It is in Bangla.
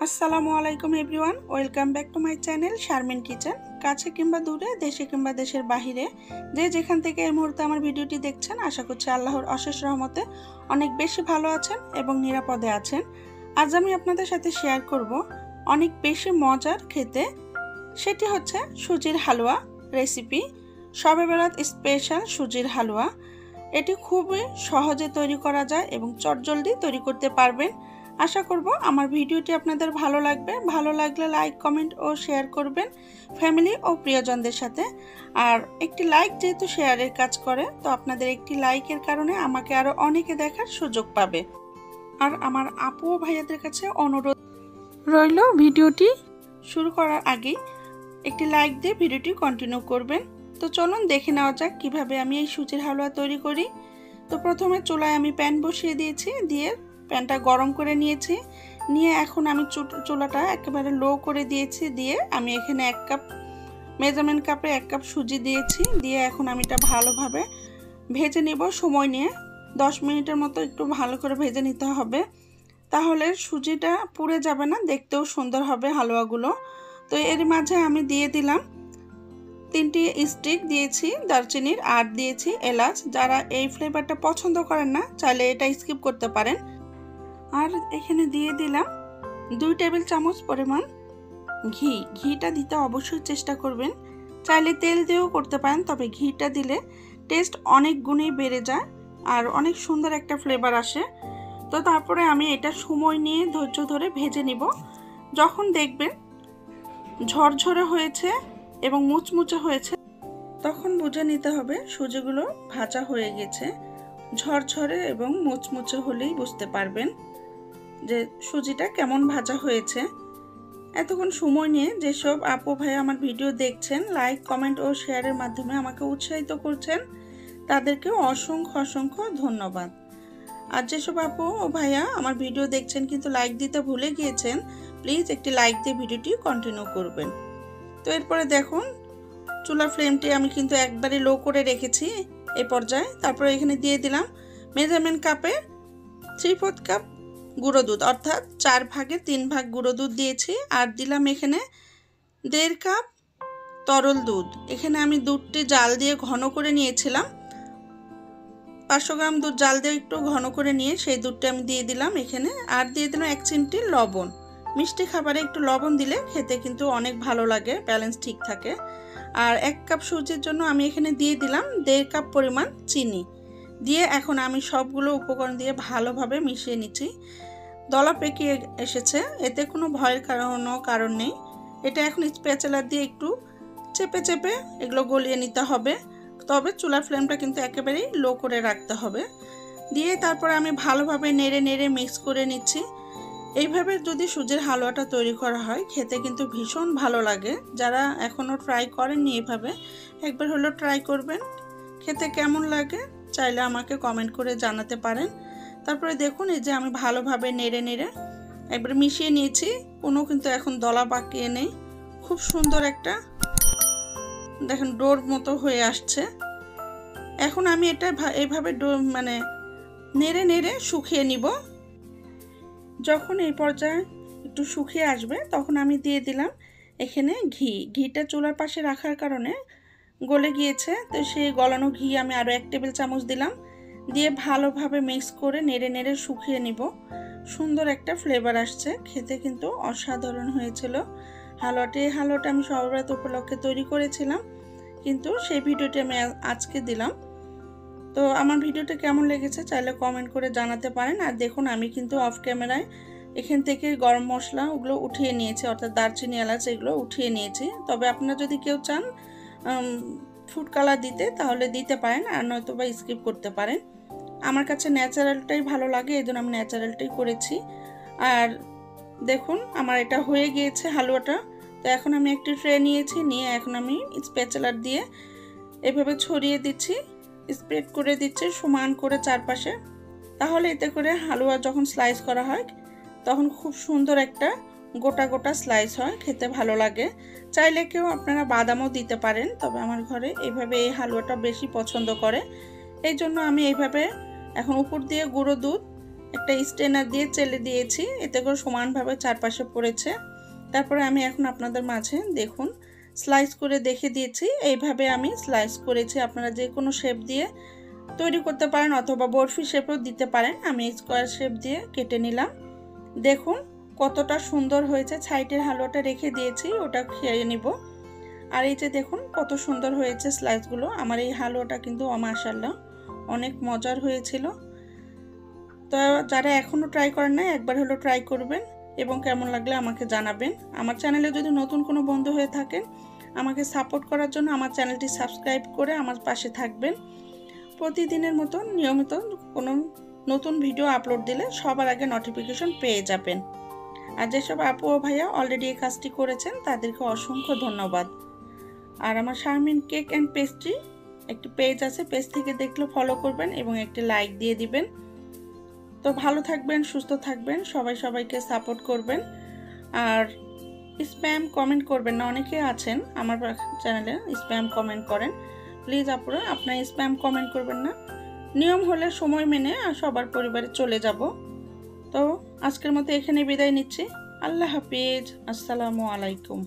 আসসালামু আলাইকুম everyone, welcome back to my channel Sharmin kitchen. কাছে কিংবা দূরে, দেশে কিংবা দেশের বাহিরে, যে যেখান থেকে এই মুহূর্তে আমার ভিডিওটি দেখছেন, আশা করছি আল্লাহর অশেষ রহমতে অনেক বেশি ভালো আছেন এবং নিরাপদে আছেন। আজ আমি আপনাদের সাথে শেয়ার করব অনেক বেশি মজার খেতে, সেটি হচ্ছে সুজির হালুয়া রেসিপি। শবে বরাত স্পেশাল সুজির হালুয়া। এটি খুবই সহজে তৈরি করা যায় এবং চটজলদি তৈরি করতে পারবেন। আশা করব আমার ভিডিওটি আপনাদের ভালো লাগবে। ভালো লাগলে লাইক, কমেন্ট ও শেয়ার করবেন ফ্যামিলি ও প্রিয়জনদের সাথে। আর একটি লাইক যেহেতু শেয়ারের কাজ করে, তো আপনাদের একটি লাইকের কারণে আমাকে আরও অনেকে দেখার সুযোগ পাবে। আর আমার আপু ও ভাইয়াদের কাছে অনুরোধ রইল, ভিডিওটি শুরু করার আগেই একটি লাইক দিয়ে ভিডিওটি কন্টিনিউ করবেন। তো চলুন দেখে নেওয়া যাক কীভাবে আমি এই সুজির হালুয়া তৈরি করি। তো প্রথমে চুলায় আমি প্যান বসিয়ে দিয়েছি, দিয়ে প্যানটা গরম করে নিয়েছি। নিয়ে এখন আমি চুলাটা একেবারে লো করে দিয়েছি। দিয়ে আমি এখানে 1 কাপ মেজারমেন্ট কাপে 1 কাপ সুজি দিয়েছি। দিয়ে এখন আমি এটা ভালোভাবে ভেজে নেব। সময় নিয়ে 10 মিনিটের মতো একটু ভালো করে ভেজে নিতে হবে, তাহলে সুজিটা পুড়ে যাবে না, দেখতেও সুন্দর হবে হালুয়াগুলো। তো এর মাঝে আমি দিয়ে দিলাম 3টি স্টিক দিয়েছি দারচিনির, আর দিয়েছি এলাচ। যারা এই ফ্লেভারটা পছন্দ করেন না, চাইলে এটা স্কিপ করতে পারেন। আর এখানে দিয়ে দিলাম 2 টেবিল চামচ পরিমাণ ঘিটা দিতে অবশ্যই চেষ্টা করবেন। চাইলে তেল দিয়েও করতে পারেন, তবে ঘিটা দিলে টেস্ট অনেক গুণেই বেড়ে যায় আর অনেক সুন্দর একটা ফ্লেভার আসে। তো তারপরে আমি এটা সময় নিয়ে ধৈর্য ধরে ভেজে নিব। যখন দেখবেন ঝরঝরে হয়েছে এবং মুচমুচে হয়েছে, তখন বুঝে নিতে হবে সুজিগুলো ভাজা হয়ে গেছে। ঝরঝরে এবং মুচমুচে হলেই বুঝতে পারবেন যে সুজিটা কেমন ভাজা হয়েছে। এতক্ষণ সময় নিয়ে যেসব আপু ভাই আমার ভিডিও দেখছেন, লাইক, কমেন্ট ও শেয়ারের মাধ্যমে আমাকে উৎসাহিত করছেন, তাদেরকেও অসংখ্য অসংখ্য ধন্যবাদ। আর যেসব আপু ও ভাইয়া আমার ভিডিও দেখছেন কিন্তু লাইক দিতে ভুলে গিয়েছেন, প্লিজ একটি লাইক দিয়ে ভিডিওটি কন্টিনিউ করবেন। তো এরপরে দেখুন, চুলা ফ্লেমটি আমি কিন্তু একবারে লো করে রেখেছি এই পর্যায়ে। তারপরে এখানে দিয়ে দিলাম মেজারমেন্ট কাপে 3/4 কাপ গুঁড়ো দুধ, অর্থাৎ 4 ভাগে 3 ভাগ গুঁড়ো দুধ দিয়েছি। আর দিলাম এখানে 1.5 কাপ তরল দুধ। এখানে আমি দুধটি জাল দিয়ে ঘন করে নিয়েছিলাম। 500 গ্রাম দুধ জাল দিয়ে একটু ঘন করে নিয়ে সেই দুধটা আমি দিয়ে দিলাম এখানে। আর দিয়ে দিলাম 1 চিমটি লবণ। মিষ্টি খাবারে একটু লবণ দিলে খেতে কিন্তু অনেক ভালো লাগে, ব্যালেন্স ঠিক থাকে। আর 1 কাপ সুজির জন্য আমি এখানে দিয়ে দিলাম 1.5 কাপ পরিমাণ চিনি। দিয়ে এখন আমি সবগুলো উপকরণ দিয়ে ভালোভাবে মিশিয়ে নিচ্ছি। দলা পেকে এসেছে, এতে কোনো ভয়ের কারণ নেই। এটা এখন স্প্যাচুলা দিয়ে একটু চেপে চেপে এগুলো গলিয়ে নিতে হবে, তবে চুলার ফ্লেমটা কিন্তু একেবারেই লো করে রাখতে হবে। দিয়ে তারপর আমি ভালোভাবে নেড়ে নেড়ে মিক্স করে নিচ্ছি। এইভাবে যদি সুজির হালুয়াটা তৈরি করা হয়, খেতে কিন্তু ভীষণ ভালো লাগে। যারা এখনও ট্রাই করেননি, এইভাবে একবার হলো ট্রাই করবেন। খেতে কেমন লাগে চাইলে আমাকে কমেন্ট করে জানাতে পারেন। তারপরে দেখুন, এই যে আমি ভালোভাবে নেড়ে নেড়ে একবার মিশিয়ে নিয়েছি, কোনো কিন্তু এখন দলা পাকিয়ে নেই। খুব সুন্দর একটা দেখেন ডোর মতো হয়ে আসছে। এখন আমি এটা এইভাবে নেড়ে নেড়ে শুকিয়ে নিব। যখন এই পর্যায়ে একটু শুকিয়ে আসবে, তখন আমি দিয়ে দিলাম এখানে ঘিটা চুলার পাশে রাখার কারণে গলে গিয়েছে। তো সেই গলানো ঘি আমি আরও 1 টেবিল চামচ দিলাম। দিয়ে ভালোভাবে মিক্স করে নেড়ে নেড়ে শুকিয়ে নিব। সুন্দর একটা ফ্লেভার আসছে, খেতে কিন্তু অসাধারণ হয়েছিল হালুয়াটা আমি শবে বরাত উপলক্ষে তৈরি করেছিলাম, কিন্তু সেই ভিডিওটি আমি আজকে দিলাম। তো আমার ভিডিওটা কেমন লেগেছে চাইলে কমেন্ট করে জানাতে পারেন। আর দেখুন, আমি কিন্তু অফ ক্যামেরায় এখান থেকে গরম মশলা ওগুলো উঠিয়ে নিয়েছি, অর্থাৎ দারচিনি, এলাচ এগুলো উঠিয়ে নিয়েছি। তবে আপনারা যদি কেউ চান ফুড কালার দিতে, তাহলে দিতে পারেন, আর নয়তো বা স্কিপ করতে পারেন। আমার কাছে ন্যাচারালটাই ভালো লাগে, এই জন্য আমি ন্যাচারালটাই করেছি। আর দেখুন, আমার এটা হয়ে গিয়েছে হালুয়াটা। তো এখন আমি একটি ট্রে নিয়েছি, নিয়ে এখন আমি স্প্যাচুলার দিয়ে এভাবে ছড়িয়ে দিচ্ছি, স্প্রেড করে দিচ্ছি সমান করে চারপাশে। তাহলে এতে করে হালুয়া যখন স্লাইস করা হয়, তখন খুব সুন্দর একটা গোটা গোটা স্লাইস হয়, খেতে ভালো লাগে। চাইলে কেউ আপনারা বাদামও দিতে পারেন, তবে আমার ঘরে এইভাবে এই হালুয়াটা বেশি পছন্দ করে, এই জন্য আমি এইভাবে এখন উপর দিয়ে গুঁড়ো দুধ একটা স্ট্রেনার দিয়ে চেলে দিয়েছি, এতে করে সমানভাবে চারপাশে পড়েছে। তারপরে আমি এখন আপনাদের মাঝে দেখুন স্লাইস করে দেখে দিয়েছি। এইভাবে আমি স্লাইস করেছি, আপনারা যে কোনো শেপ দিয়ে তৈরি করতে পারেন অথবা বরফি শেপও দিতে পারেন। আমি স্কোয়ার শেপ দিয়ে কেটে নিলাম। দেখুন কতটা সুন্দর হয়েছে। সাইডের হালুয়াটা রেখে দিয়েছি, ওটা খেয়ে নিব। আর এই যে দেখুন কত সুন্দর হয়েছে স্লাইসগুলো। আমার এই হালুয়াটা কিন্তু মাশাআল্লাহ অনেক মজার হয়েছিল। তো যারা এখনও ট্রাই করেন না একবার হলো ট্রাই করবেন এবং কেমন লাগলে আমাকে জানাবেন। আমার চ্যানেলে যদি নতুন কোনো বন্ধু হয়ে থাকেন আমাকে সাপোর্ট করার জন্য আমার চ্যানেলটি সাবস্ক্রাইব করে আমার পাশে থাকবেন। প্রতিদিনের মতো নিয়মিত কোনো নতুন ভিডিও আপলোড দিলে সবার আগে নোটিফিকেশন পেয়ে যাবেন। আর যেসব আপু ও ভাইয়া অলরেডি এই কাজটি করেছেন তাদেরকে অসংখ্য ধন্যবাদ। আর আমার শারমিন কেক অ্যান্ড পেস্ট্রি একটি পেজ আছে, পেজ থেকে দেখলে ফলো করবেন এবং একটি লাইক দিয়ে দিবেন। তো ভালো থাকবেন, সুস্থ থাকবেন, সবাই সবাইকে সাপোর্ট করবেন। আর স্প্যাম কমেন্ট করবেন না, অনেকে আছেন আমার চ্যানেলে স্প্যাম কমেন্ট করেন। প্লিজ আপুরা আপনার স্প্যাম কমেন্ট করবেন না। নিয়ম হলে সময় মেনে সবার পরিবারে চলে যাব। তো আজকের মতো এখানে বিদায় নিচ্ছি। আল্লাহ হাফিজ, আসসালামু আলাইকুম।